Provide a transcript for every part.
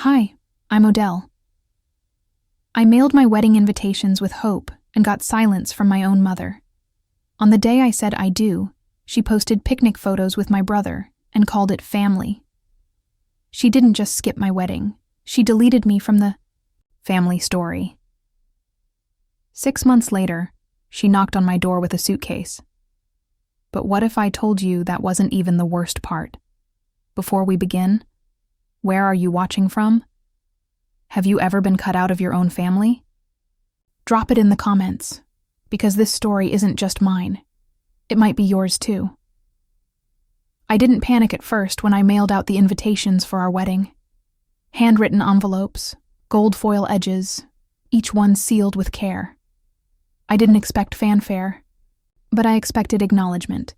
Hi, I'm Odell. I mailed my wedding invitations with hope and got silence from my own mother. On the day I said I do, she posted picnic photos with my brother and called it family. She didn't just skip my wedding, she deleted me from the family story. 6 months later, she knocked on my door with a suitcase. But what if I told you that wasn't even the worst part? Before we begin, where are you watching from? Have you ever been cut out of your own family? Drop it in the comments, because this story isn't just mine. It might be yours too. I didn't panic at first when I mailed out the invitations for our wedding. Handwritten envelopes, gold foil edges, each one sealed with care. I didn't expect fanfare, but I expected acknowledgement,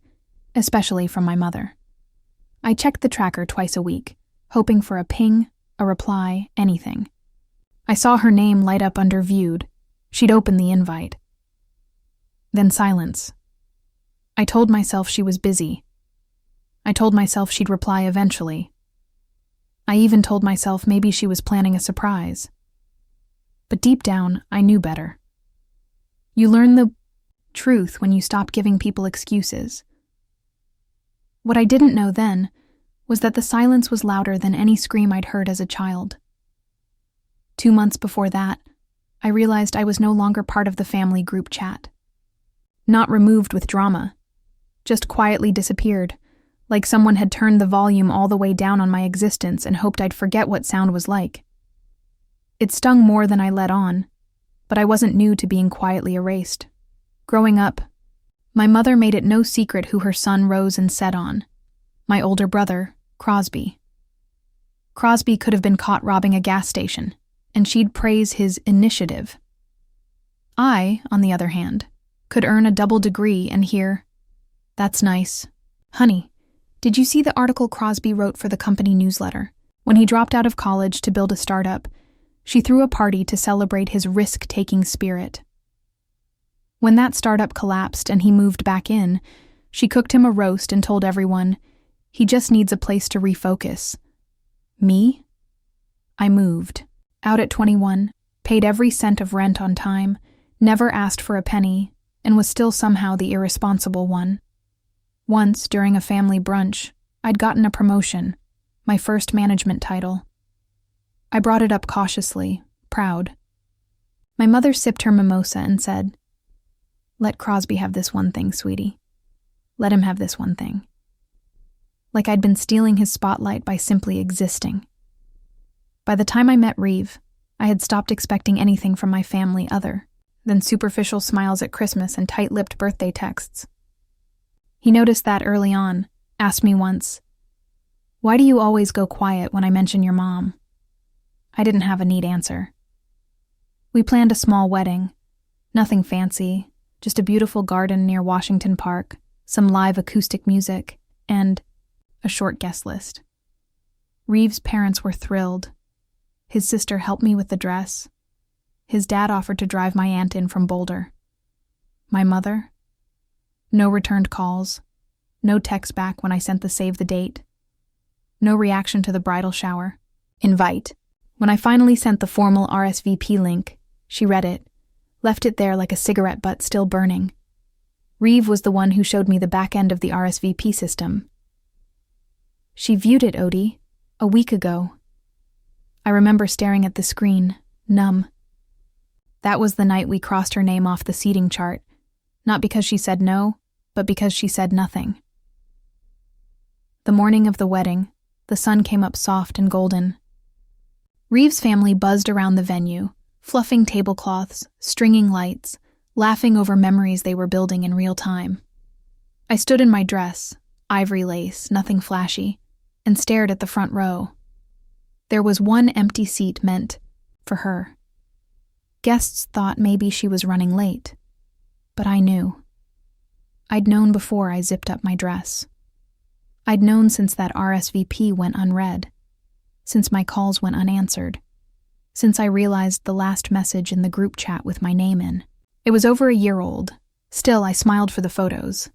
especially from my mother. I checked the tracker twice a week, hoping for a ping, a reply, anything. I saw her name light up under viewed. She'd opened the invite. Then silence. I told myself she was busy. I told myself she'd reply eventually. I even told myself maybe she was planning a surprise. But deep down, I knew better. You learn the truth when you stop giving people excuses. What I didn't know then was that the silence was louder than any scream I'd heard as a child. 2 months before that, I realized I was no longer part of the family group chat. Not removed with drama, just quietly disappeared, like someone had turned the volume all the way down on my existence and hoped I'd forget what sound was like. It stung more than I let on, but I wasn't new to being quietly erased. Growing up, my mother made it no secret who her son rose and set on. My older brother, Crosby. Crosby could have been caught robbing a gas station, and she'd praise his initiative. I, on the other hand, could earn a double degree and hear, "That's nice. Honey, did you see the article Crosby wrote for the company newsletter? When he dropped out of college to build a startup, she threw a party to celebrate his risk-taking spirit. When that startup collapsed and he moved back in, she cooked him a roast and told everyone, he just needs a place to refocus. Me? I moved. Out at 21, paid every cent of rent on time, never asked for a penny, and was still somehow the irresponsible one. Once, during a family brunch, I'd gotten a promotion, my first management title. I brought it up cautiously, proud. My mother sipped her mimosa and said, "Let Crosby have this one thing, sweetie. Let him have this one thing." Like I'd been stealing his spotlight by simply existing. By the time I met Reeve, I had stopped expecting anything from my family other than superficial smiles at Christmas and tight-lipped birthday texts. He noticed that early on, asked me once, "Why do you always go quiet when I mention your mom?" I didn't have a neat answer. We planned a small wedding, nothing fancy, just a beautiful garden near Washington Park, some live acoustic music, and a short guest list. Reeve's parents were thrilled. His sister helped me with the dress. His dad offered to drive my aunt in from Boulder. My mother? No returned calls. No text back when I sent the save the date. No reaction to the bridal shower. Invite. When I finally sent the formal RSVP link, she read it, left it there like a cigarette butt still burning. Reeve was the one who showed me the back end of the RSVP system. She viewed it, Odie, a week ago. I remember staring at the screen, numb. That was the night we crossed her name off the seating chart, not because she said no, but because she said nothing. The morning of the wedding, the sun came up soft and golden. Reeve's family buzzed around the venue, fluffing tablecloths, stringing lights, laughing over memories they were building in real time. I stood in my dress, ivory lace, nothing flashy, and stared at the front row. There was one empty seat meant for her. Guests thought maybe she was running late, but I knew. I'd known before I zipped up my dress. I'd known since that RSVP went unread, since my calls went unanswered, since I realized the last message in the group chat with my name in. It was over a year old. Still, I smiled for the photos.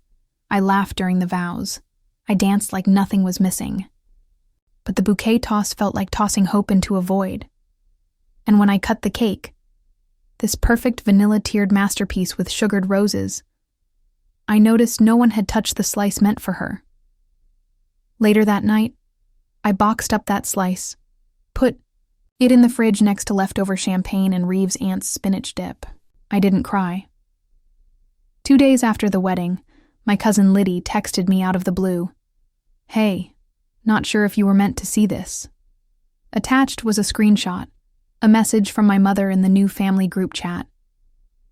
I laughed during the vows. I danced like nothing was missing. but the bouquet toss felt like tossing hope into a void. And when I cut the cake, this perfect vanilla-tiered masterpiece with sugared roses, I noticed no one had touched the slice meant for her. Later that night, I boxed up that slice, put it in the fridge next to leftover champagne and Reeves' aunt's spinach dip. I didn't cry. 2 days after the wedding, my cousin Liddy texted me out of the blue. "Hey, not sure if you were meant to see this." Attached was a screenshot, a message from my mother in the new family group chat.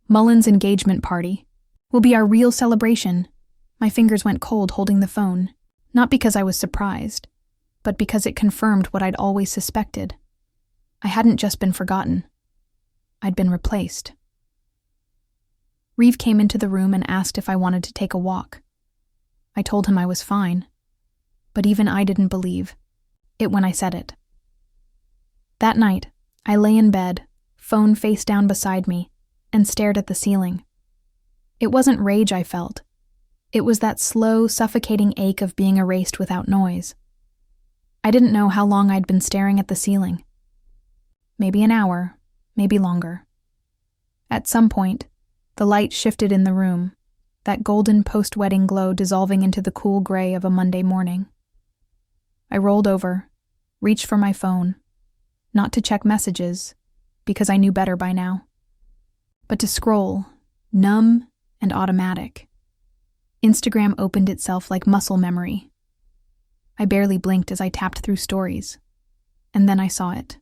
"Mullen's engagement party will be our real celebration." My fingers went cold holding the phone, not because I was surprised, but because it confirmed what I'd always suspected. I hadn't just been forgotten. I'd been replaced. Reeve came into the room and asked if I wanted to take a walk. I told him I was fine, but even I didn't believe it when I said it. That night, I lay in bed, phone face down beside me, and stared at the ceiling. It wasn't rage I felt. It was that slow, suffocating ache of being erased without noise. I didn't know how long I'd been staring at the ceiling. Maybe an hour, maybe longer. At some point, the light shifted in the room, that golden post-wedding glow dissolving into the cool gray of a Monday morning. I rolled over, reached for my phone, not to check messages, because I knew better by now, but to scroll, numb and automatic. Instagram opened itself like muscle memory. I barely blinked as I tapped through stories, and then I saw it.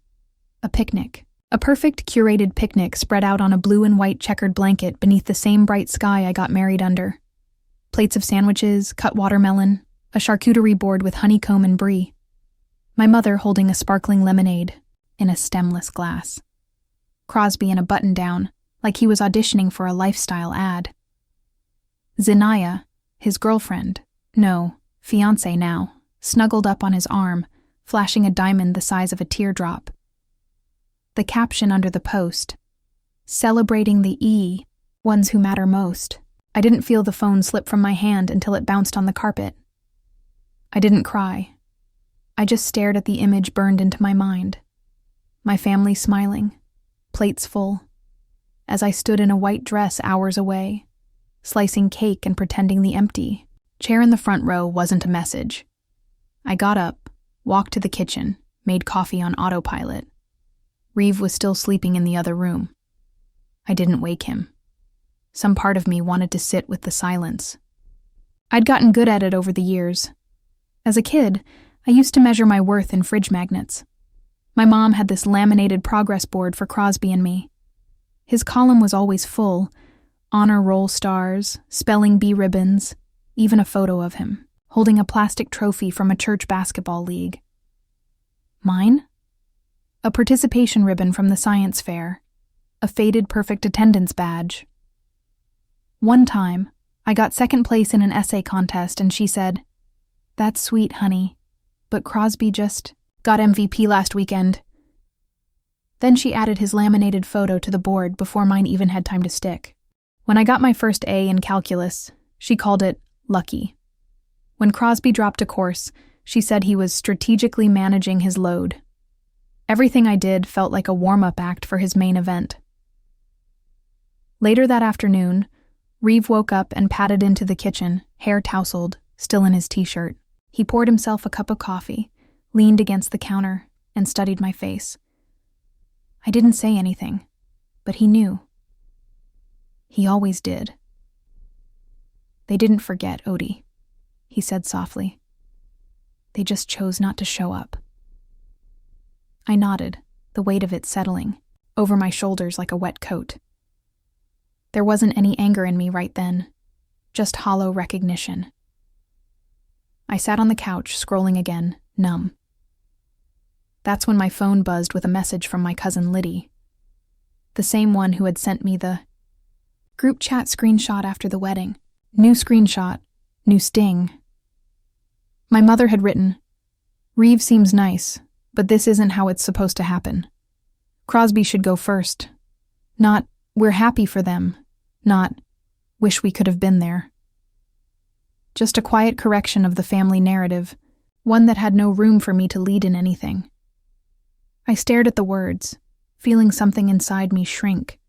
A picnic. A perfect curated picnic spread out on a blue and white checkered blanket beneath the same bright sky I got married under. Plates of sandwiches, cut watermelon, a charcuterie board with honeycomb and brie. My mother holding a sparkling lemonade in a stemless glass. Crosby in a button-down, like he was auditioning for a lifestyle ad. Zinaya, his girlfriend, no, fiancé now, snuggled up on his arm, flashing a diamond the size of a teardrop. The caption under the post, "Celebrating the ones who matter most." I didn't feel the phone slip from my hand until it bounced on the carpet. I didn't cry. I just stared at the image burned into my mind. My family smiling, plates full, as I stood in a white dress hours away, slicing cake and pretending the empty chair in the front row wasn't a message. I got up, walked to the kitchen, made coffee on autopilot. Reeve was still sleeping in the other room. I didn't wake him. Some part of me wanted to sit with the silence. I'd gotten good at it over the years. As a kid, I used to measure my worth in fridge magnets. My mom had this laminated progress board for Crosby and me. His column was always full, honor roll stars, spelling bee ribbons, even a photo of him, holding a plastic trophy from a church basketball league. Mine? A participation ribbon from the science fair, a faded perfect attendance badge. One time, I got second place in an essay contest and she said, "That's sweet, honey, but Crosby just got MVP last weekend." Then she added his laminated photo to the board before mine even had time to stick. When I got my first A in calculus, she called it lucky. When Crosby dropped a course, she said he was strategically managing his load. Everything I did felt like a warm-up act for his main event. Later that afternoon, Reeve woke up and padded into the kitchen, hair tousled, still in his t-shirt. He poured himself a cup of coffee, leaned against the counter, and studied my face. I didn't say anything, but he knew. He always did. "They didn't forget, Odie," he said softly. "They just chose not to show up." I nodded, the weight of it settling over my shoulders like a wet coat. There wasn't any anger in me right then, just hollow recognition. I sat on the couch, scrolling again, numb. That's when my phone buzzed with a message from my cousin Liddy, the same one who had sent me the group chat screenshot after the wedding. New screenshot, new sting. My mother had written, "Reeve seems nice, but this isn't how it's supposed to happen. Crosby should go first. Not, we're happy for them. Not, wish we could have been there." Just a quiet correction of the family narrative, one that had no room for me to lead in anything. I stared at the words, feeling something inside me shrink.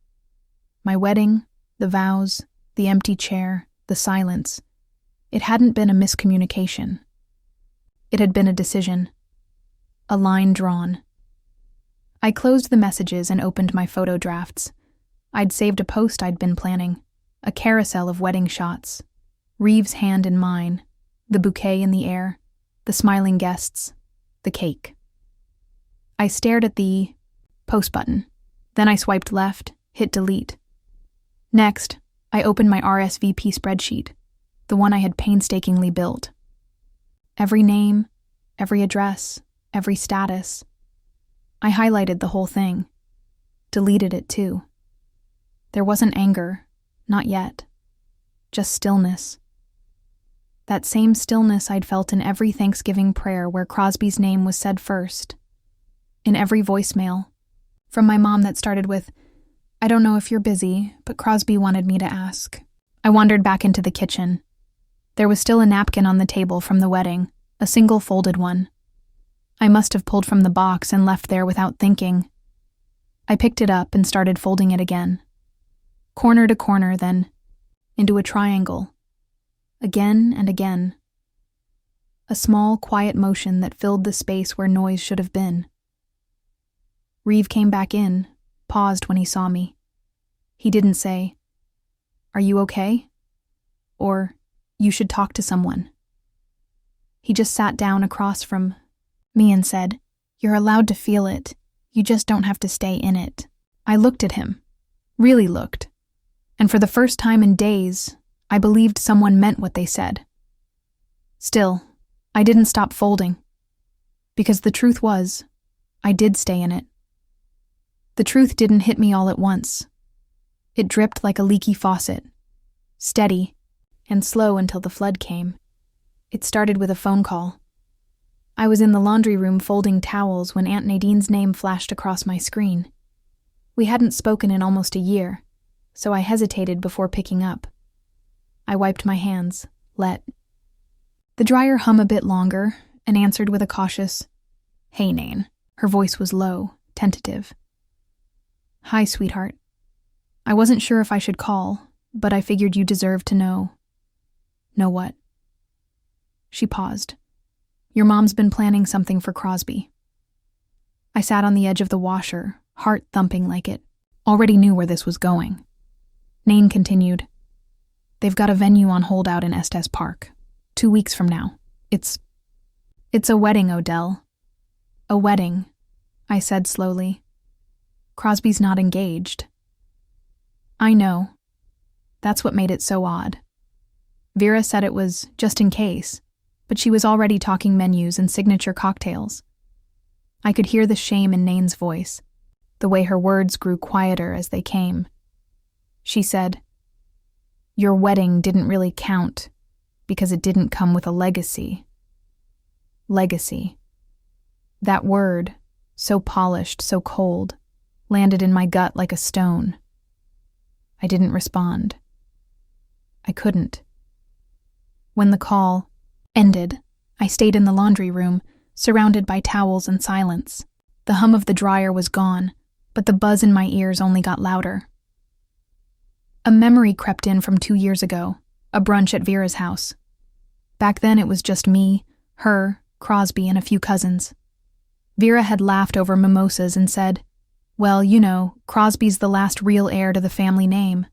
My wedding, the vows, the empty chair, the silence. It hadn't been a miscommunication. It had been a decision. A line drawn. I closed the messages and opened my photo drafts. I'd saved a post I'd been planning, a carousel of wedding shots, Reeves' hand in mine, the bouquet in the air, the smiling guests, the cake. I stared at the post button. Then I swiped left, hit delete. Next, I opened my RSVP spreadsheet, the one I had painstakingly built. Every name, every address, every status. I highlighted the whole thing. Deleted it too. There wasn't anger, not yet. Just stillness. That same stillness I'd felt in every Thanksgiving prayer where Crosby's name was said first. In every voicemail. From my mom that started with, "I don't know if you're busy, but Crosby wanted me to ask." I wandered back into the kitchen. There was still a napkin on the table from the wedding, a single folded one. I must have pulled from the box and left there without thinking. I picked it up and started folding it again. Corner to corner, then into a triangle. Again and again. A small, quiet motion that filled the space where noise should have been. Reeve came back in, paused when he saw me. He didn't say, "Are you okay?" Or, "You should talk to someone." He just sat down across from me and said, "You're allowed to feel it. You just don't have to stay in it." I looked at him. Really looked. And for the first time in days, I believed someone meant what they said. Still, I didn't stop folding. Because the truth was, I did stay in it. The truth didn't hit me all at once. It dripped like a leaky faucet. Steady and slow until the flood came. It started with a phone call. I was in the laundry room folding towels when Aunt Nadine's name flashed across my screen. We hadn't spoken in almost a year, so I hesitated before picking up. I wiped my hands, let the dryer hum a bit longer, and answered with a cautious, "Hey, Nane." Her voice was low, tentative. "Hi, sweetheart. I wasn't sure if I should call, but I figured you deserved to know." "Know what?" She paused. "Your mom's been planning something for Crosby." I sat on the edge of the washer, heart thumping like it already knew where this was going. Nane continued, "They've got a venue on hold out in Estes Park, 2 weeks from now. It's a wedding, Odell." "A wedding," I said slowly. "Crosby's not engaged." "I know. That's what made it so odd. Vera said it was just in case, but she was already talking menus and signature cocktails." I could hear the shame in Nane's voice, the way her words grew quieter as they came. She said, "Your wedding didn't really count because it didn't come with a legacy." Legacy. That word, so polished, so cold, landed in my gut like a stone. I didn't respond. I couldn't. When the call ended, I stayed in the laundry room, surrounded by towels and silence. The hum of the dryer was gone, but the buzz in my ears only got louder. A memory crept in from 2 years ago, a brunch at Vera's house. Back then it was just me, her, Crosby, and a few cousins. Vera had laughed over mimosas and said, "Well, you know, Crosby's the last real heir to the family name.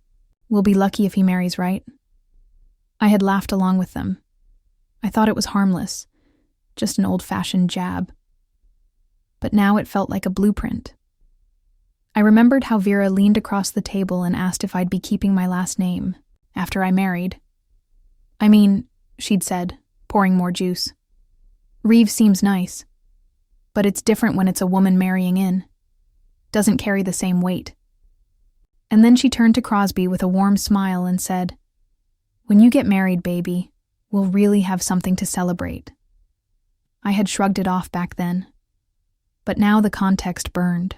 We'll be lucky if he marries, right?" I had laughed along with them. I thought it was harmless, just an old-fashioned jab. But now it felt like a blueprint. I remembered how Vera leaned across the table and asked if I'd be keeping my last name after I married. "I mean," she'd said, pouring more juice, "Reeves seems nice, but it's different when it's a woman marrying in. Doesn't carry the same weight." And then she turned to Crosby with a warm smile and said, "When you get married, baby, we'll really have something to celebrate." I had shrugged it off back then, but now the context burned.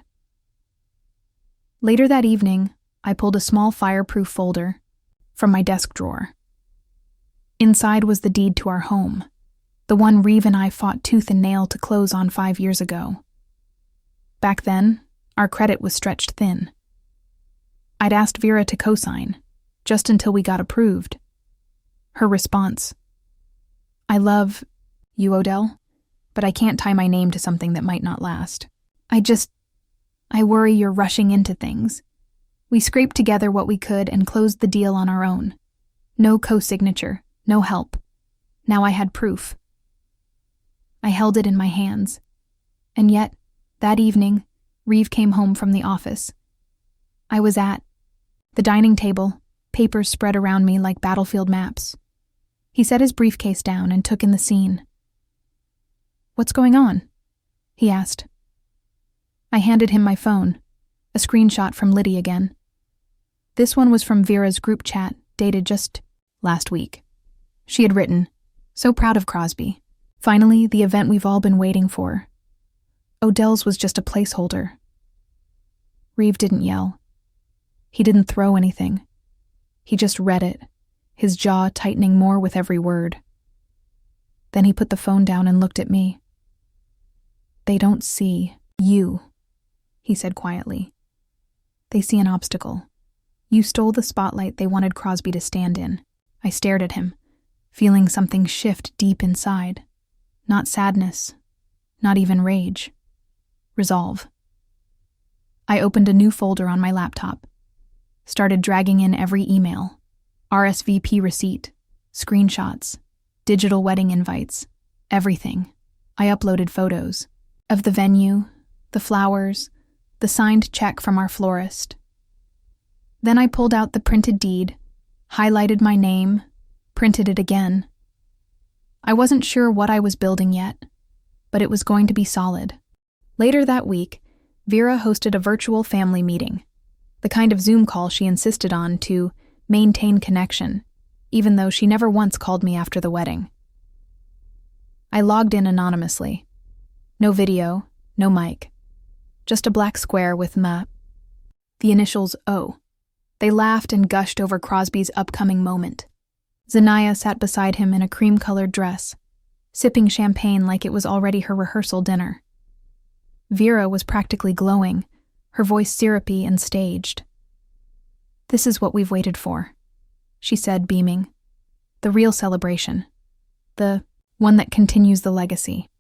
Later that evening, I pulled a small fireproof folder from my desk drawer. Inside was the deed to our home, The one Reeve and I fought tooth and nail to close on 5 years ago. Back then, our credit was stretched thin. I'd asked Vera to co-sign, just until we got approved. Her response: "I love you, Odell, but I can't tie my name to something that might not last. I worry you're rushing into things. We scraped together what we could and closed the deal on our own. No co-signature, no help. Now I had proof." I held it in my hands. And yet, that evening, Reeve came home from the office. I was at the dining table, papers spread around me like battlefield maps. He set his briefcase down and took in the scene. "What's going on?" he asked. I handed him my phone, a screenshot from Liddy again. This one was from Vera's group chat, dated just last week. She had written, "So proud of Crosby. Finally, the event we've all been waiting for. Odell's was just a placeholder." Reeve didn't yell. He didn't throw anything. He just read it, his jaw tightening more with every word. Then he put the phone down and looked at me. "They don't see you," he said quietly. "They see an obstacle. You stole the spotlight they wanted Crosby to stand in." I stared at him, feeling something shift deep inside. Not sadness, not even rage. Resolve. I opened a new folder on my laptop, started dragging in every email, RSVP receipt, screenshots, digital wedding invites, everything. I uploaded photos of the venue, the flowers, the signed check from our florist. Then I pulled out the printed deed, highlighted my name, printed it again. I wasn't sure what I was building yet, but it was going to be solid. Later that week, Vera hosted a virtual family meeting, the kind of Zoom call she insisted on to maintain connection, even though she never once called me after the wedding. I logged in anonymously. No video, no mic. Just a black square with the initials O. They laughed and gushed over Crosby's upcoming moment. Zanaya sat beside him in a cream-colored dress, sipping champagne like it was already her rehearsal dinner. Vera was practically glowing, her voice syrupy and staged. "This is what we've waited for," she said, beaming. "The real celebration. The one that continues the legacy."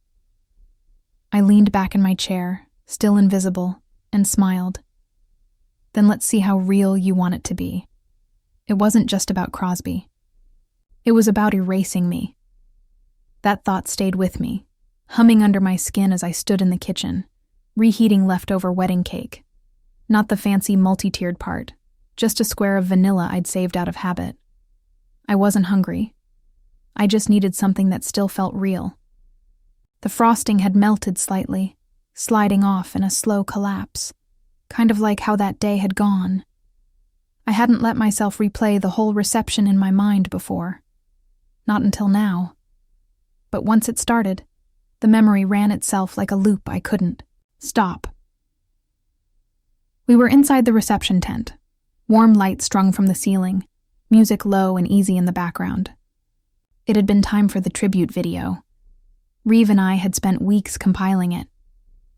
I leaned back in my chair, still invisible, and smiled. "Then let's see how real you want it to be." It wasn't just about Crosby. It was about erasing me. That thought stayed with me, humming under my skin as I stood in the kitchen, reheating leftover wedding cake. Not the fancy multi-tiered part, just a square of vanilla I'd saved out of habit. I wasn't hungry. I just needed something that still felt real. The frosting had melted slightly, sliding off in a slow collapse, kind of like how that day had gone. I hadn't let myself replay the whole reception in my mind before. Not until now. But once it started, the memory ran itself like a loop I couldn't stop. We were inside the reception tent, warm light strung from the ceiling, music low and easy in the background. It had been time for the tribute video. Reeve and I had spent weeks compiling it.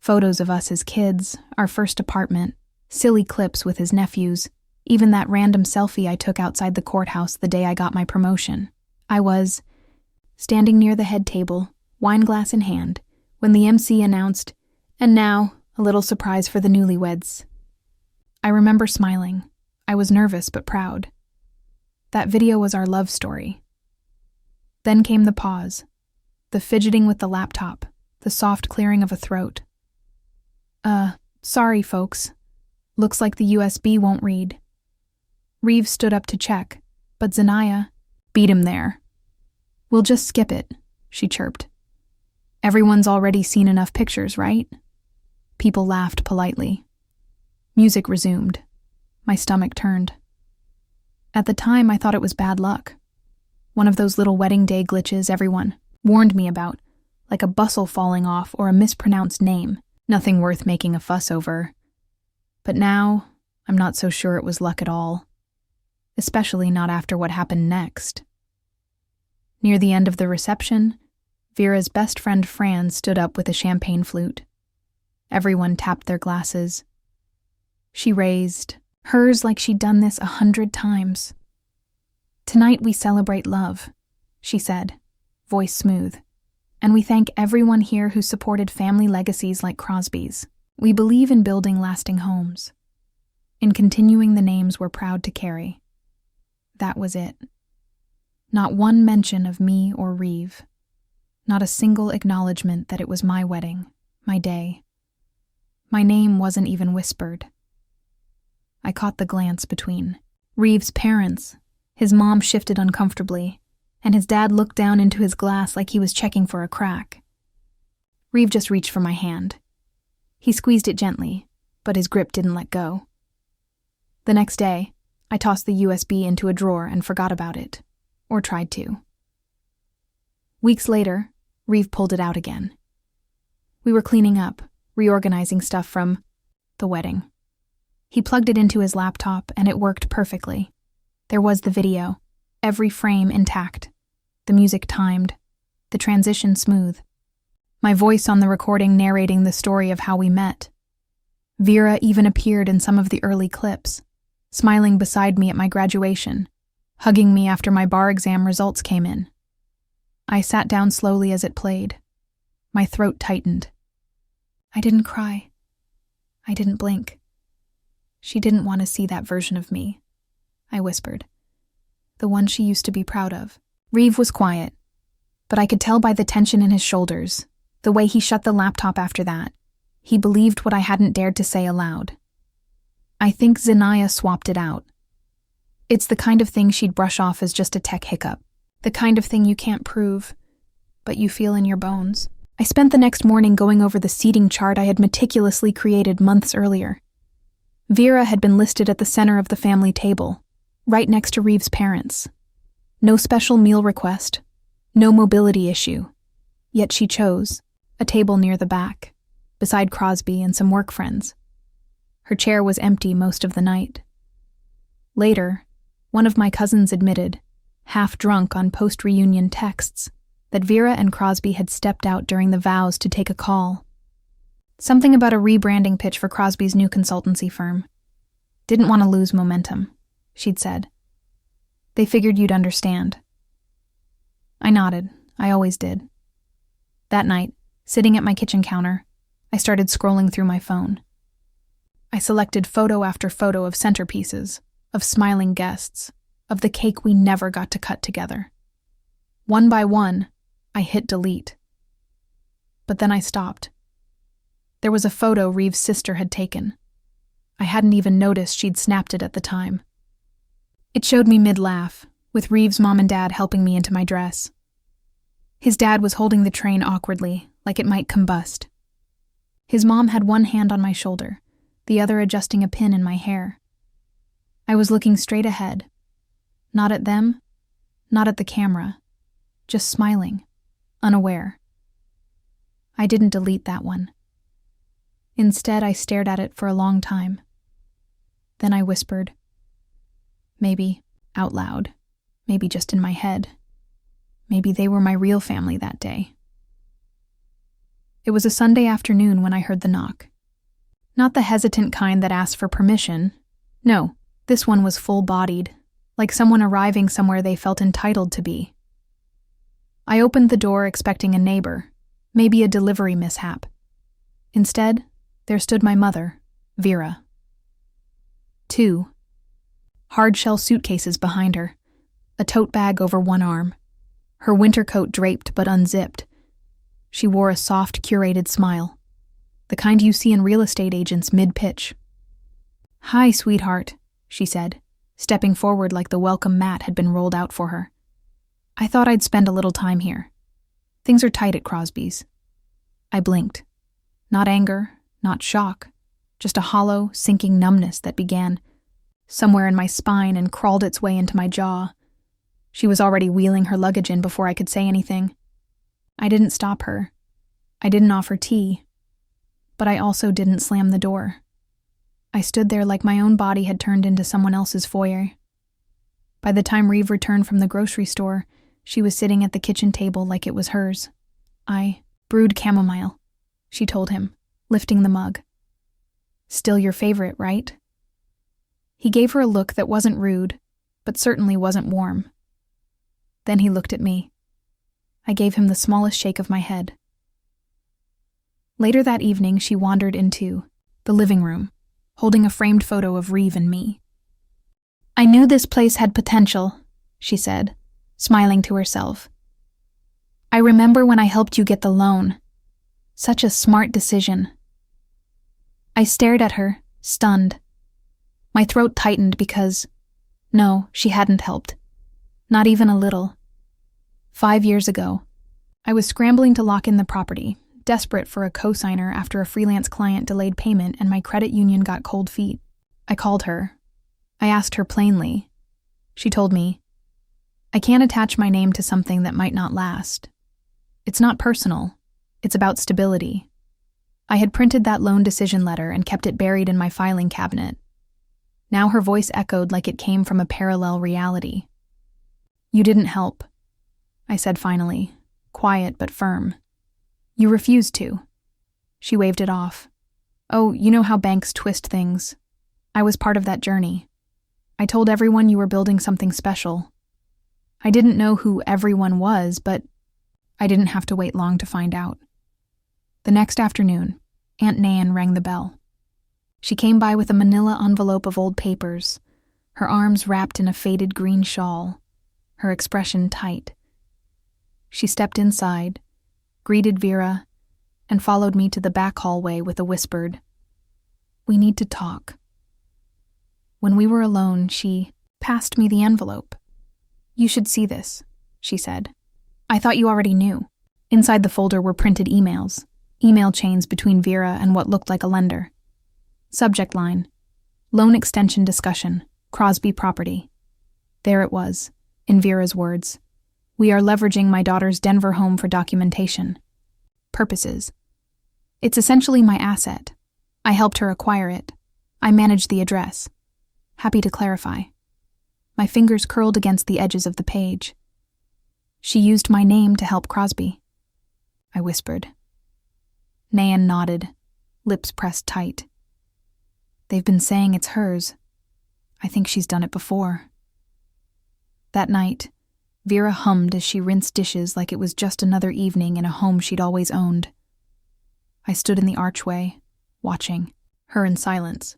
Photos of us as kids, our first apartment, silly clips with his nephews, even that random selfie I took outside the courthouse the day I got my promotion. I was standing near the head table, wine glass in hand, when the MC announced, "And now, a little surprise for the newlyweds." I remember smiling. I was nervous but proud. That video was our love story. Then came the pause, the fidgeting with the laptop, the soft clearing of a throat. Sorry, folks. Looks like the USB won't read." Reeve stood up to check, but Zanaya beat him there. "We'll just skip it," she chirped. "Everyone's already seen enough pictures, right?" People laughed politely. Music resumed. My stomach turned. At the time, I thought it was bad luck. One of those little wedding day glitches everyone warned me about, like a bustle falling off or a mispronounced name. Nothing worth making a fuss over. But now, I'm not so sure it was luck at all. Especially not after what happened next. Near the end of the reception, Vera's best friend Fran stood up with a champagne flute. Everyone tapped their glasses. She raised hers like she'd done this 100 times. "Tonight we celebrate love," she said, voice smooth. "And we thank everyone here who supported family legacies like Crosby's. We believe in building lasting homes, in continuing the names we're proud to carry." That was it. Not one mention of me or Reeve. Not a single acknowledgement that it was my wedding, my day. My name wasn't even whispered. I caught the glance between Reeve's parents. His mom shifted uncomfortably, and his dad looked down into his glass like he was checking for a crack. Reeve just reached for my hand. He squeezed it gently, but his grip didn't let go. The next day, I tossed the USB into a drawer and forgot about it, or tried to. Weeks later, Reeve pulled it out again. We were cleaning up, reorganizing stuff from the wedding. He plugged it into his laptop, and it worked perfectly. There was the video, every frame intact, the music timed, the transition smooth. My voice on the recording narrating the story of how we met. Vera even appeared in some of the early clips, smiling beside me at my graduation, hugging me after my bar exam results came in. I sat down slowly as it played. My throat tightened. I didn't cry. I didn't blink. She didn't want to see that version of me, I whispered. The one she used to be proud of. Reeve was quiet, but I could tell by the tension in his shoulders, the way he shut the laptop after that. He believed what I hadn't dared to say aloud. I think Zanaya swapped it out. It's the kind of thing she'd brush off as just a tech hiccup. The kind of thing you can't prove, but you feel in your bones. I spent the next morning going over the seating chart I had meticulously created months earlier. Vera had been listed at the center of the family table, right next to Reeve's parents. No special meal request, no mobility issue. Yet she chose a table near the back, beside Crosby and some work friends. Her chair was empty most of the night. Later, one of my cousins admitted, half drunk on post-reunion texts, that Vera and Crosby had stepped out during the vows to take a call. Something about a rebranding pitch for Crosby's new consultancy firm. Didn't want to lose momentum, she'd said. They figured you'd understand. I nodded. I always did. That night, sitting at my kitchen counter, I started scrolling through my phone. I selected photo after photo of centerpieces, of smiling guests, of the cake we never got to cut together. One by one, I hit delete. But then I stopped. There was a photo Reeve's sister had taken. I hadn't even noticed she'd snapped it at the time. It showed me mid-laugh, with Reeve's mom and dad helping me into my dress. His dad was holding the train awkwardly, like it might combust. His mom had one hand on my shoulder, the other adjusting a pin in my hair. I was looking straight ahead. Not at them, not at the camera, just smiling, unaware. I didn't delete that one. Instead, I stared at it for a long time. Then I whispered, maybe out loud, maybe just in my head. Maybe they were my real family that day. It was a Sunday afternoon when I heard the knock. Not the hesitant kind that asked for permission. No, this one was full-bodied, like someone arriving somewhere they felt entitled to be. I opened the door expecting a neighbor, maybe a delivery mishap. Instead, there stood my mother, Vera. 2 hard-shell suitcases behind her, a tote bag over one arm, her winter coat draped but unzipped. She wore a soft, curated smile, the kind you see in real estate agents mid-pitch. "Hi, sweetheart," she said, stepping forward like the welcome mat had been rolled out for her. "I thought I'd spend a little time here. Things are tight at Crosby's." I blinked. Not anger, not shock, just a hollow, sinking numbness that began somewhere in my spine and crawled its way into my jaw. She was already wheeling her luggage in before I could say anything. I didn't stop her. I didn't offer tea. But I also didn't slam the door. I stood there like my own body had turned into someone else's foyer. By the time Reeve returned from the grocery store, she was sitting at the kitchen table like it was hers. I brewed chamomile, she told him, lifting the mug. Still your favorite, right? He gave her a look that wasn't rude, but certainly wasn't warm. Then he looked at me. I gave him the smallest shake of my head. Later that evening, she wandered into the living room, holding a framed photo of Reeve and me. I knew this place had potential, she said, smiling to herself. I remember when I helped you get the loan. Such a smart decision. I stared at her, stunned. My throat tightened because, no, she hadn't helped. Not even a little. 5 years ago, I was scrambling to lock in the property, desperate for a cosigner after a freelance client delayed payment and my credit union got cold feet. I called her. I asked her plainly. She told me, I can't attach my name to something that might not last. It's not personal. It's about stability. I had printed that loan decision letter and kept it buried in my filing cabinet. Now her voice echoed like it came from a parallel reality. You didn't help, I said finally, quiet but firm. You refused to. She waved it off. Oh, you know how banks twist things. I was part of that journey. I told everyone you were building something special. I didn't know who everyone was, but I didn't have to wait long to find out. The next afternoon, Aunt Nan rang the bell. She came by with a manila envelope of old papers, her arms wrapped in a faded green shawl, her expression tight. She stepped inside, greeted Vera, and followed me to the back hallway with a whispered, "We need to talk." When we were alone, she passed me the envelope. You should see this, she said. I thought you already knew. Inside the folder were printed emails, email chains between Vera and what looked like a lender. Subject line, loan extension discussion, Crosby property. There it was, in Vera's words. We are leveraging my daughter's Denver home for documentation. Purposes. It's essentially my asset. I helped her acquire it. I managed the address. Happy to clarify. My fingers curled against the edges of the page. She used my name to help Crosby. I whispered. Nan nodded, lips pressed tight. They've been saying it's hers. I think she's done it before. That night, Vera hummed as she rinsed dishes like it was just another evening in a home she'd always owned. I stood in the archway, watching, her in silence.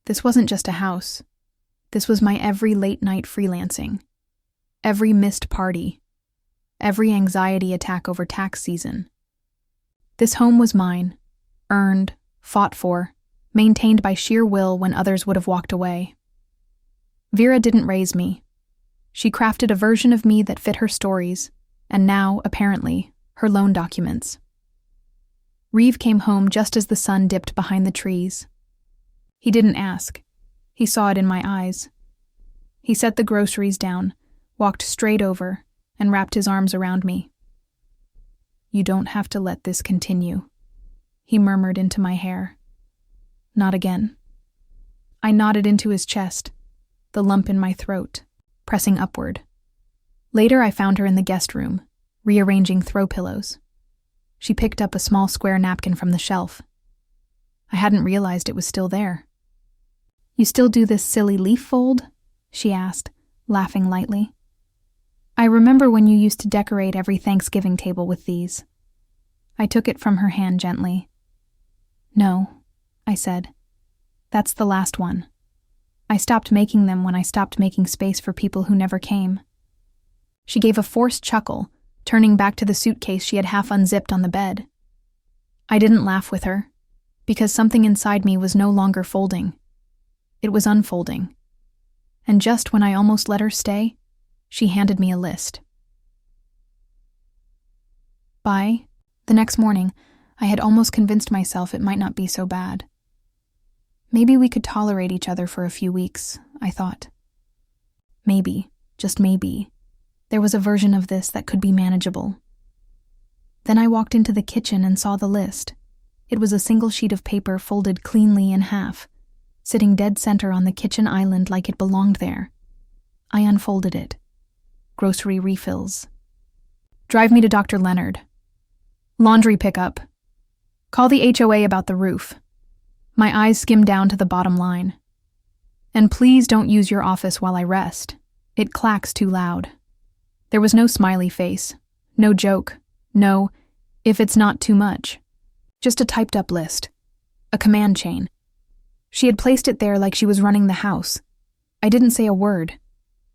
This wasn't just a house. This was my every late-night freelancing, every missed party, every anxiety attack over tax season. This home was mine, earned, fought for, maintained by sheer will when others would have walked away. Vera didn't raise me. She crafted a version of me that fit her stories, and now, apparently, her loan documents. Reeve came home just as the sun dipped behind the trees. He didn't ask. He saw it in my eyes. He set the groceries down, walked straight over, and wrapped his arms around me. You don't have to let this continue, he murmured into my hair. Not again. I nodded into his chest, the lump in my throat, pressing upward. Later I found her in the guest room, rearranging throw pillows. She picked up a small square napkin from the shelf. I hadn't realized it was still there. You still do this silly leaf fold? She asked, laughing lightly. I remember when you used to decorate every Thanksgiving table with these. I took it from her hand gently. No, I said. That's the last one. I stopped making them when I stopped making space for people who never came. She gave a forced chuckle, turning back to the suitcase she had half unzipped on the bed. I didn't laugh with her, because something inside me was no longer folding. It was unfolding. And just when I almost let her stay, she handed me a list. By the next morning, I had almost convinced myself it might not be so bad. Maybe we could tolerate each other for a few weeks, I thought. Maybe, just maybe, there was a version of this that could be manageable. Then I walked into the kitchen and saw the list. It was a single sheet of paper folded cleanly in half, sitting dead center on the kitchen island like it belonged there. I unfolded it. Grocery refills. Drive me to Dr. Leonard. Laundry pickup. Call the HOA about the roof. My eyes skimmed down to the bottom line. And please don't use your office while I rest. It clacks too loud. There was no smiley face, no joke, no, if it's not too much. Just a typed-up list. A command chain. She had placed it there like she was running the house. I didn't say a word.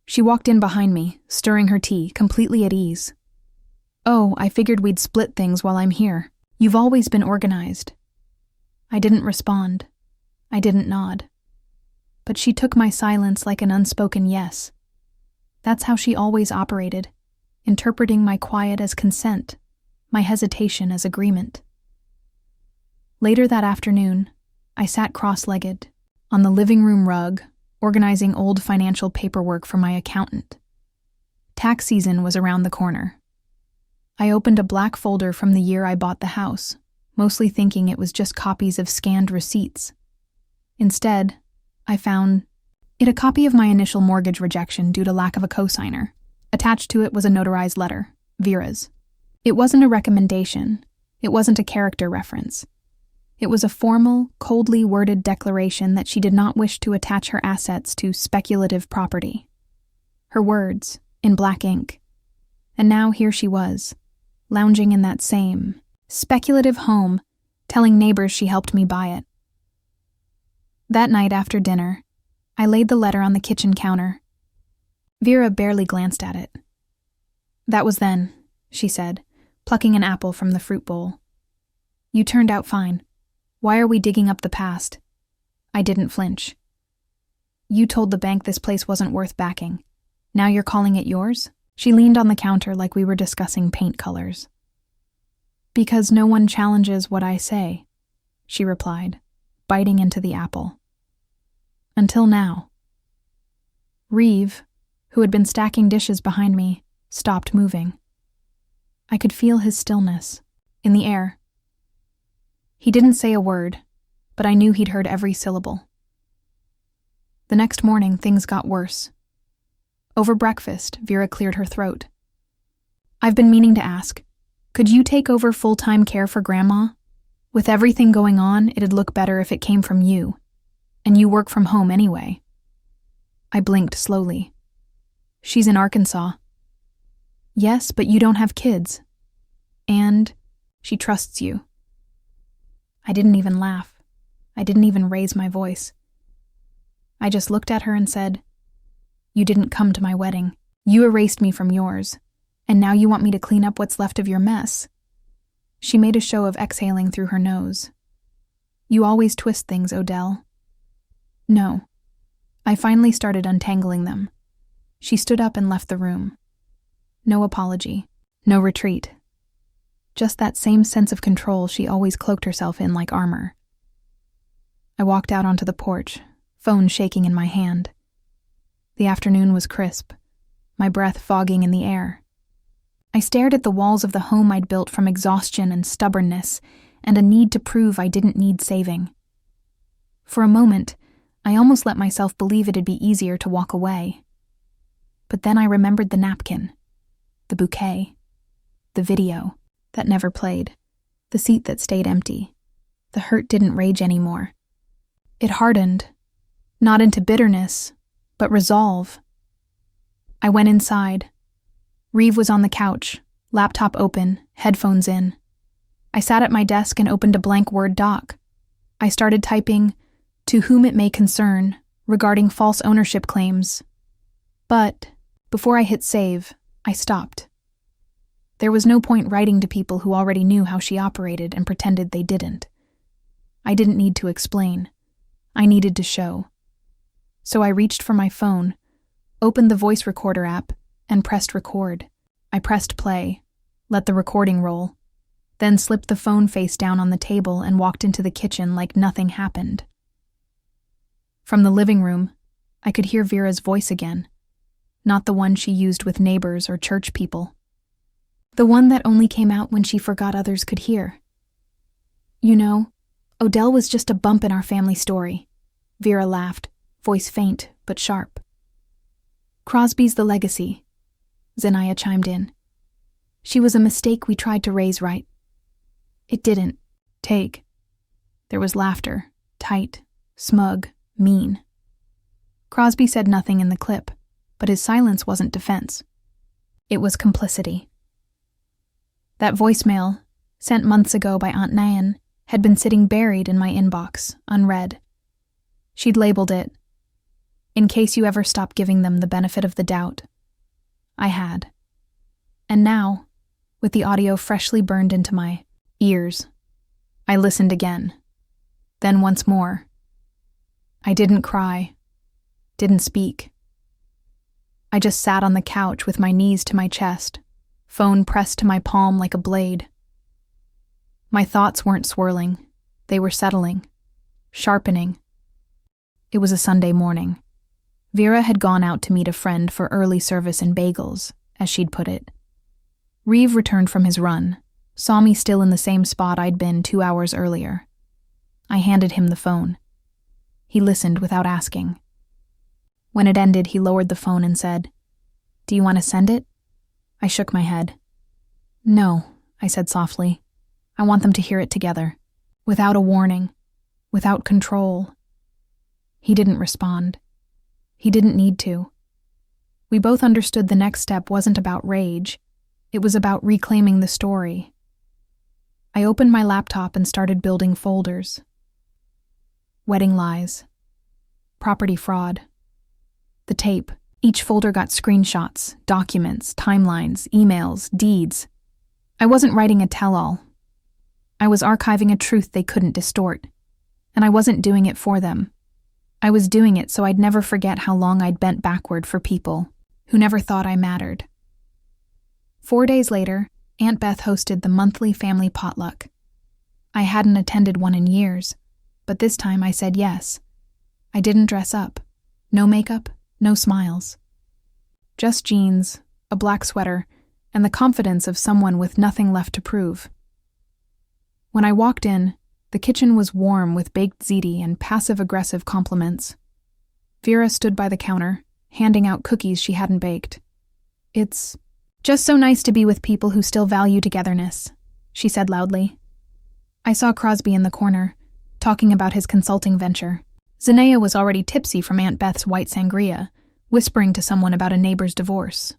She walked in behind me, stirring her tea, completely at ease. Oh, I figured we'd split things while I'm here. You've always been organized. I didn't respond. I didn't nod. But she took my silence like an unspoken yes. That's how she always operated, interpreting my quiet as consent, my hesitation as agreement. Later that afternoon, I sat cross-legged, on the living room rug, organizing old financial paperwork for my accountant. Tax season was around the corner. I opened a black folder from the year I bought the house, mostly thinking it was just copies of scanned receipts. Instead, I found a copy of my initial mortgage rejection due to lack of a cosigner. Attached to it was a notarized letter, Vera's. It wasn't a recommendation. It wasn't a character reference. It was a formal, coldly worded declaration that she did not wish to attach her assets to speculative property. Her words, in black ink. And now here she was, lounging in that same, speculative home, telling neighbors she helped me buy it. That night after dinner, I laid the letter on the kitchen counter. Vera barely glanced at it. That was then, she said, plucking an apple from the fruit bowl. You turned out fine. Why are we digging up the past? I didn't flinch. You told the bank this place wasn't worth backing. Now you're calling it yours? She leaned on the counter like we were discussing paint colors. Because no one challenges what I say, she replied, biting into the apple. Until now. Reeve, who had been stacking dishes behind me, stopped moving. I could feel his stillness, in the air. He didn't say a word, but I knew he'd heard every syllable. The next morning, things got worse. Over breakfast, Vera cleared her throat. I've been meaning to ask, could you take over full-time care for Grandma? With everything going on, it'd look better if it came from you. And you work from home anyway. I blinked slowly. She's in Arkansas. Yes, but you don't have kids. And she trusts you. I didn't even laugh. I didn't even raise my voice. I just looked at her and said, You didn't come to my wedding. You erased me from yours. And now you want me to clean up what's left of your mess. She made a show of exhaling through her nose. You always twist things, Odell. No. I finally started untangling them. She stood up and left the room. No apology. No retreat. Just that same sense of control she always cloaked herself in like armor. I walked out onto the porch, phone shaking in my hand. The afternoon was crisp, my breath fogging in the air. I stared at the walls of the home I'd built from exhaustion and stubbornness, and a need to prove I didn't need saving. For a moment, I almost let myself believe it'd be easier to walk away. But then I remembered the napkin, the bouquet, the video that never played, the seat that stayed empty. The hurt didn't rage anymore. It hardened, not into bitterness, but resolve. I went inside. Reeve was on the couch, laptop open, headphones in. I sat at my desk and opened a blank Word doc. I started typing, "To whom it may concern, regarding false ownership claims." But, before I hit save, I stopped. There was no point writing to people who already knew how she operated and pretended they didn't. I didn't need to explain. I needed to show. So I reached for my phone, opened the voice recorder app, and pressed record. I pressed play, let the recording roll, then slipped the phone face down on the table and walked into the kitchen like nothing happened. From the living room, I could hear Vera's voice again, not the one she used with neighbors or church people. The one that only came out when she forgot others could hear. You know, Odell was just a bump in our family story. Vera laughed, voice faint but sharp. Crosby's the legacy, Zenaya chimed in. She was a mistake we tried to raise right. It didn't take. There was laughter, tight, smug, mean. Crosby said nothing in the clip, but his silence wasn't defense. It was complicity. That voicemail, sent months ago by Aunt Nayan, had been sitting buried in my inbox, unread. She'd labeled it, "In case you ever stop giving them the benefit of the doubt." I had. And now, with the audio freshly burned into my ears, I listened again. Then once more. I didn't cry, didn't speak. I just sat on the couch with my knees to my chest, phone pressed to my palm like a blade. My thoughts weren't swirling, they were settling, sharpening. It was a Sunday morning. Vera had gone out to meet a friend for early service in bagels, as she'd put it. Reeve returned from his run, saw me still in the same spot I'd been 2 hours earlier. I handed him the phone. He listened without asking. When it ended, he lowered the phone and said, "Do you want to send it?" I shook my head. "No," I said softly. "I want them to hear it together, without a warning, without control." He didn't respond. He didn't need to. We both understood the next step wasn't about rage. It was about reclaiming the story. I opened my laptop and started building folders. Wedding lies. Property fraud. The tape. Each folder got screenshots, documents, timelines, emails, deeds. I wasn't writing a tell-all. I was archiving a truth they couldn't distort. And I wasn't doing it for them. I was doing it so I'd never forget how long I'd bent backward for people who never thought I mattered. 4 days later, Aunt Beth hosted the monthly family potluck. I hadn't attended one in years, but this time I said yes. I didn't dress up. No makeup, no smiles. Just jeans, a black sweater, and the confidence of someone with nothing left to prove. When I walked in, the kitchen was warm with baked ziti and passive-aggressive compliments. Vera stood by the counter, handing out cookies she hadn't baked. "It's just so nice to be with people who still value togetherness," she said loudly. I saw Crosby in the corner, talking about his consulting venture. Zenaya was already tipsy from Aunt Beth's white sangria, whispering to someone about a neighbor's divorce.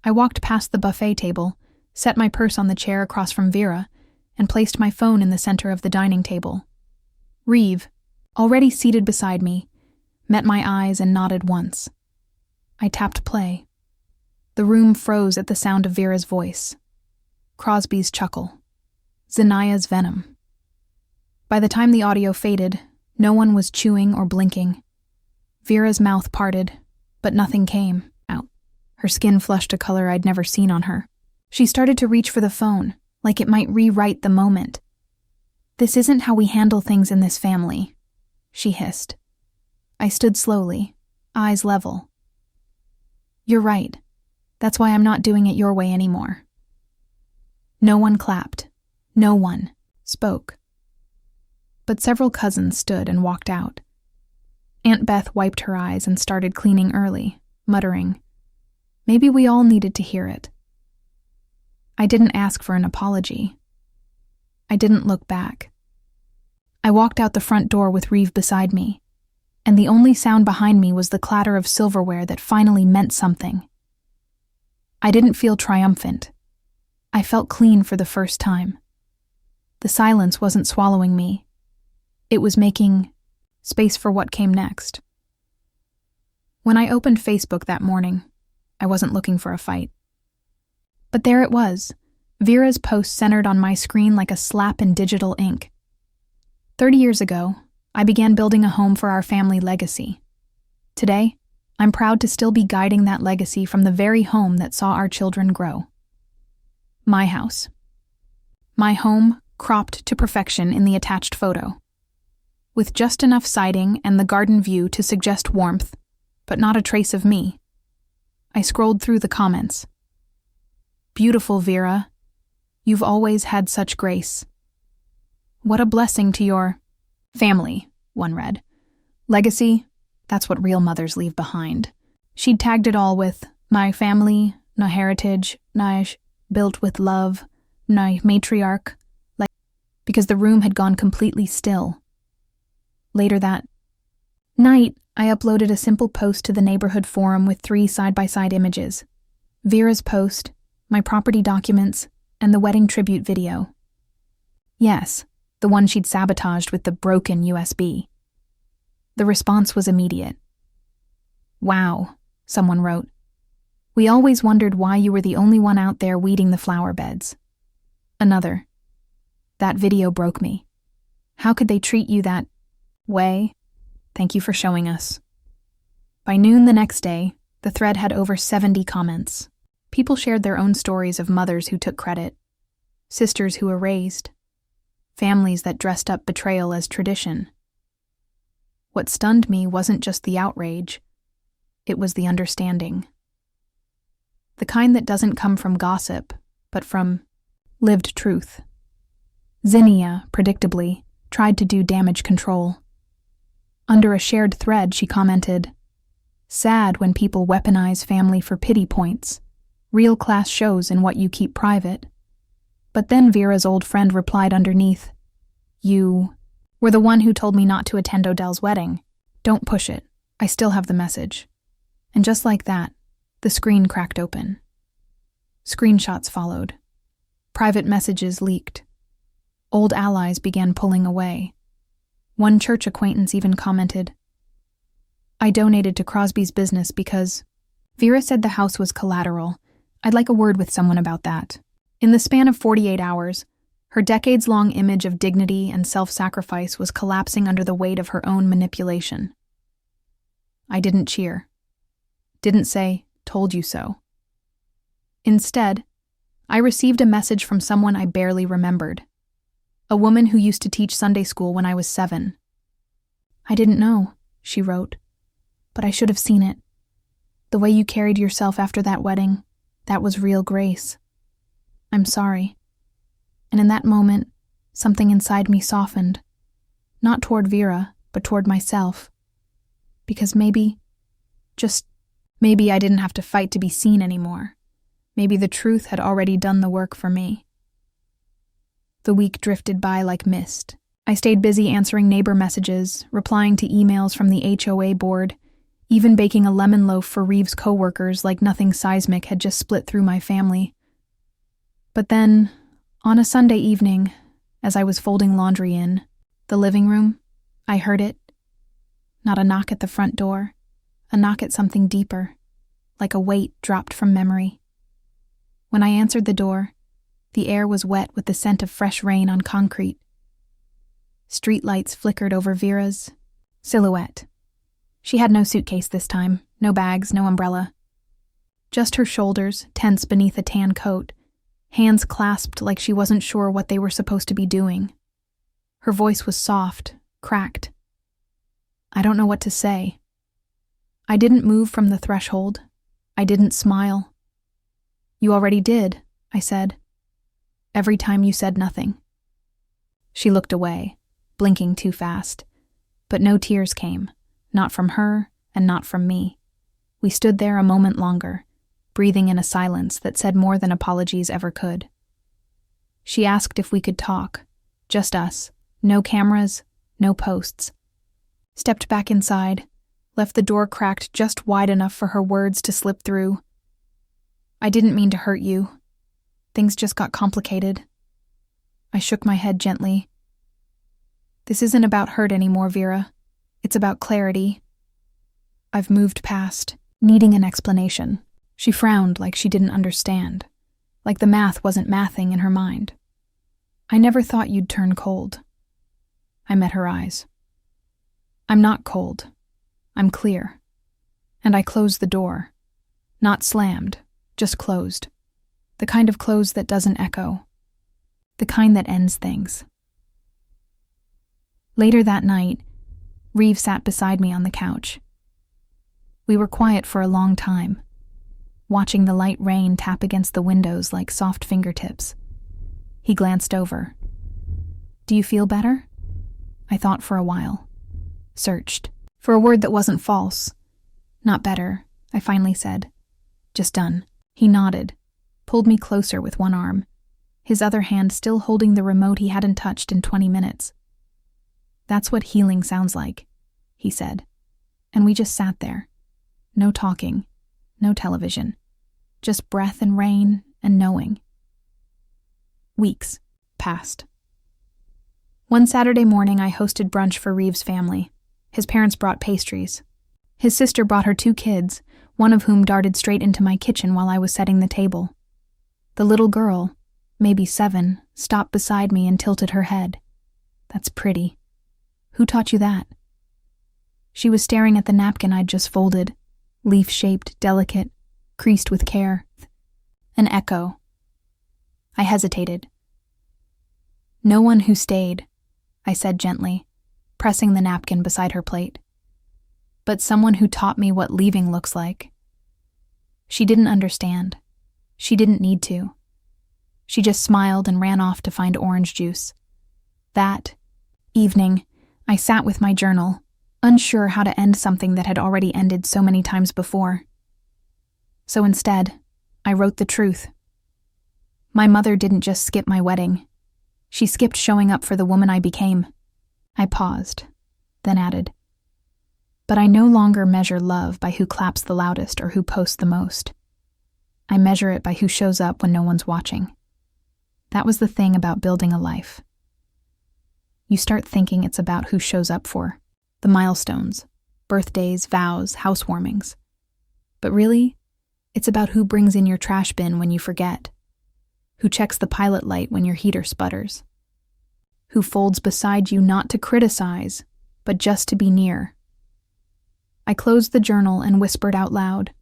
I walked past the buffet table, set my purse on the chair across from Vera, and placed my phone in the center of the dining table. Reeve, already seated beside me, met my eyes and nodded once. I tapped play. The room froze at the sound of Vera's voice. Crosby's chuckle. Zenaya's venom. By the time the audio faded, no one was chewing or blinking. Vera's mouth parted, but nothing came out. Her skin flushed a color I'd never seen on her. She started to reach for the phone, like it might rewrite the moment. "This isn't how we handle things in this family," she hissed. I stood slowly, eyes level. "You're right. That's why I'm not doing it your way anymore." No one clapped. No one spoke. But several cousins stood and walked out. Aunt Beth wiped her eyes and started cleaning early, muttering, "Maybe we all needed to hear it." I didn't ask for an apology. I didn't look back. I walked out the front door with Reeve beside me, and the only sound behind me was the clatter of silverware that finally meant something. I didn't feel triumphant. I felt clean for the first time. The silence wasn't swallowing me. It was making space for what came next. When I opened Facebook that morning, I wasn't looking for a fight. But there it was, Vera's post centered on my screen like a slap in digital ink. 30 years ago, I began building a home for our family legacy. Today, I'm proud to still be guiding that legacy from the very home that saw our children grow. My house. My home cropped to perfection in the attached photo. With just enough siding and the garden view to suggest warmth, but not a trace of me. I scrolled through the comments. "Beautiful, Vera. You've always had such grace. What a blessing to your family," one read. "Legacy, that's what real mothers leave behind." She'd tagged it all with, "My family, my heritage, built with love, my matriarch, because the room had gone completely still. Later that night, I uploaded a simple post to the neighborhood forum with 3 side-by-side images: Vera's post, my property documents, and the wedding tribute video. Yes, the one she'd sabotaged with the broken USB. The response was immediate. "Wow," someone wrote. "We always wondered why you were the only one out there weeding the flower beds." Another. "That video broke me. How could they treat you that way? Thank you for showing us." By noon the next day, the thread had over 70 comments. People shared their own stories of mothers who took credit, sisters who erased, families that dressed up betrayal as tradition. What stunned me wasn't just the outrage, it was the understanding. The kind that doesn't come from gossip, but from lived truth. Zinnia, predictably, tried to do damage control. Under a shared thread, she commented, "Sad when people weaponize family for pity points. Real class shows in what you keep private." But then Vera's old friend replied underneath, "You were the one who told me not to attend Odell's wedding. Don't push it. I still have the message." And just like that, the screen cracked open. Screenshots followed. Private messages leaked. Old allies began pulling away. One church acquaintance even commented, "I donated to Crosby's business because Vera said the house was collateral. I'd like a word with someone about that." In the span of 48 hours, her decades-long image of dignity and self-sacrifice was collapsing under the weight of her own manipulation. I didn't cheer. Didn't say, "Told you so." Instead, I received a message from someone I barely remembered. A woman who used to teach Sunday school when I was 7. "I didn't know," she wrote, "but I should have seen it. The way you carried yourself after that wedding, that was real grace. I'm sorry." And in that moment, something inside me softened. Not toward Vera, but toward myself. Because maybe, just maybe I didn't have to fight to be seen anymore. Maybe the truth had already done the work for me. The week drifted by like mist. I stayed busy answering neighbor messages, replying to emails from the HOA board, even baking a lemon loaf for Reeves' coworkers like nothing seismic had just split through my family. But then, on a Sunday evening, as I was folding laundry in the living room, I heard it. Not a knock at the front door, a knock at something deeper, like a weight dropped from memory. When I answered the door, the air was wet with the scent of fresh rain on concrete. Streetlights flickered over Vera's silhouette. She had no suitcase this time, no bags, no umbrella. Just her shoulders, tense beneath a tan coat, hands clasped like she wasn't sure what they were supposed to be doing. Her voice was soft, cracked. I don't know what to say. I didn't move from the threshold. I didn't smile. "You already did," I said. "Every time you said nothing." She looked away, blinking too fast. But no tears came, not from her and not from me. We stood there a moment longer, breathing in a silence that said more than apologies ever could. She asked if we could talk, just us, no cameras, no posts. Stepped back inside, left the door cracked just wide enough for her words to slip through. "I didn't mean to hurt you. Things just got complicated." I shook my head gently. "This isn't about hurt anymore, Vera. It's about clarity. I've moved past needing an explanation." She frowned like she didn't understand, like the math wasn't mathing in her mind. "I never thought you'd turn cold." I met her eyes. "I'm not cold. I'm clear." And I closed the door. Not slammed, just closed. The kind of close that doesn't echo. The kind that ends things. Later that night, Reeve sat beside me on the couch. We were quiet for a long time, watching the light rain tap against the windows like soft fingertips. He glanced over. "Do you feel better?" I thought for a while. Searched for a word that wasn't false. "Not better," I finally said. "Just done." He nodded, pulled me closer with one arm. his other hand still holding the remote he hadn't touched in 20 minutes. "That's what healing sounds like," he said. And we just sat there. No talking, no television. Just breath and rain and knowing. Weeks passed. One Saturday morning, I hosted brunch for Reeves' family. His parents brought pastries. His sister brought her 2 kids, one of whom darted straight into my kitchen while I was setting the table. The little girl, maybe 7, stopped beside me and tilted her head. "That's pretty. Who taught you that?" She was staring at the napkin I'd just folded, leaf-shaped, delicate, creased with care. An echo. I hesitated. "No one who stayed," I said gently, pressing the napkin beside her plate. "But someone who taught me what leaving looks like." She didn't understand. She didn't need to. She just smiled and ran off to find orange juice. That evening, I sat with my journal, unsure how to end something that had already ended so many times before. So instead, I wrote the truth. My mother didn't just skip my wedding. She skipped showing up for the woman I became. I paused, then added, "But I no longer measure love by who claps the loudest or who posts the most. I measure it by who shows up when no one's watching." That was the thing about building a life. You start thinking it's about who shows up for the milestones, birthdays, vows, housewarmings. But really, it's about who brings in your trash bin when you forget, who checks the pilot light when your heater sputters, who folds beside you not to criticize, but just to be near. I closed the journal and whispered out loud,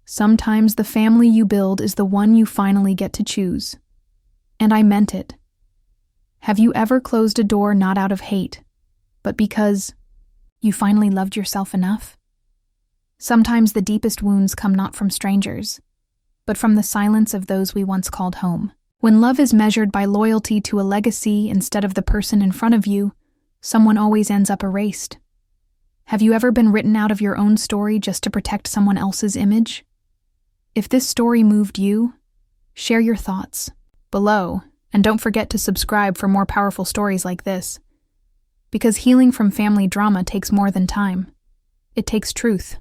"Sometimes the family you build is the one you finally get to choose." And I meant it. Have you ever closed a door not out of hate, but because you finally loved yourself enough? Sometimes the deepest wounds come not from strangers, but from the silence of those we once called home. When love is measured by loyalty to a legacy instead of the person in front of you, someone always ends up erased. Have you ever been written out of your own story just to protect someone else's image? If this story moved you, share your thoughts below, and don't forget to subscribe for more powerful stories like this. Because healing from family drama takes more than time. It takes truth.